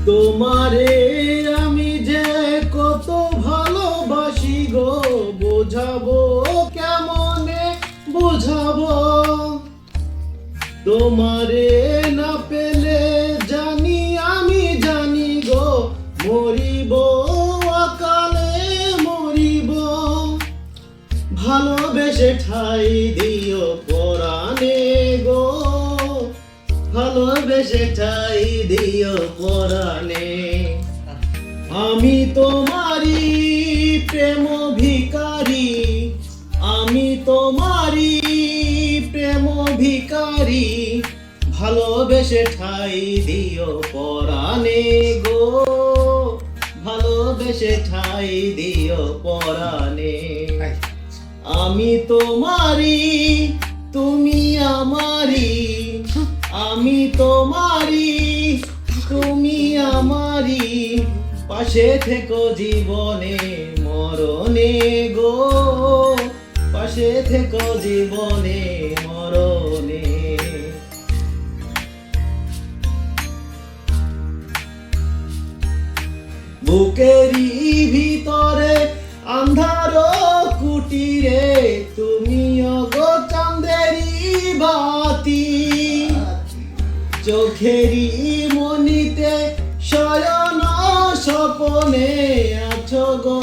তোমারে আমি যে কত ভালোবাসি গো, বোঝাবো কেমনে বোঝাবো। তোমারে না পেলে জানি আমি জানি গো, মরিব অকালে মরিব। ভালোবেসে ঠাই দিও পরাণে গো, ভালোবেসে ঠাই দিও পরাণে। আমি তোমারি প্রেম ভিখারি, আমি তোমারি প্রেম ভিখারি। ভালোবেসে ঠাই দিও পরাণে গো, ভালোবেসে ঠাই দিও পরাণে। আমি তোমারি তুমি আমারি, আমি তোমারি তুমি আমারি। পাশে থেকো জীবনে মরণে গো, পাশে থেকো জীবনে মরণে। বুকেরই ভিতরে আন্ধার কুটিরে, তুমি অগো চাঁদেরি বাতি। চোখেরই মনিতে শয়ন স্বপনে আছো গো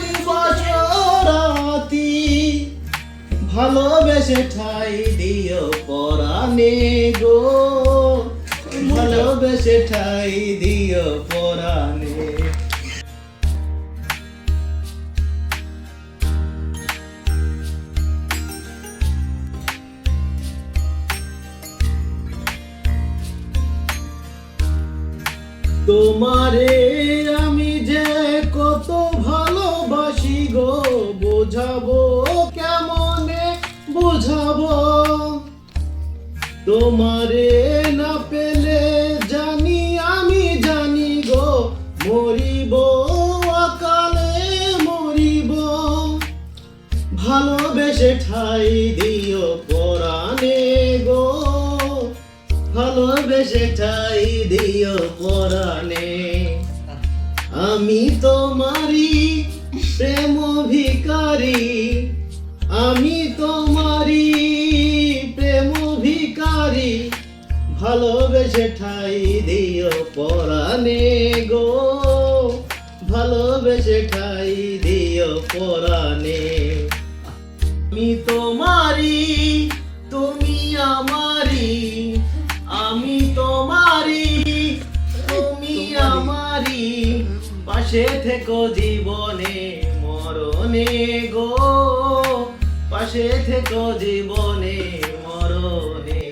দিবস রাতি। ভালোবেসে ঠাই দিও পরাণে গো, ভালোবেসে ঠাই দিও পরাণে। তোমারে আমি যে কত ভালোবাসি গো, বোঝাবো কেমনে বোঝাবো। তোমারে না পেলে জানি আমি জানি গো, মরিব অকালে মরিব। ভালোবেসে ঠাই দিও পরাণে গো, ভালোবেসে ঠাই দিও পরাণে। আমি তোমারি প্রেম ভিখারি, আমি তোমারি প্রেম ভিখারি। ভালোবেসে ঠাই দিও পরাণে গো, ভালোবেসে ঠাই দিও পরাণে। আমি তোমারি তুমি আমারি, আমি তোমারি তুমি আমারি। পাশে থেকো জীবনে মরণে গো, পাশে থেকো জীবনে মরণে।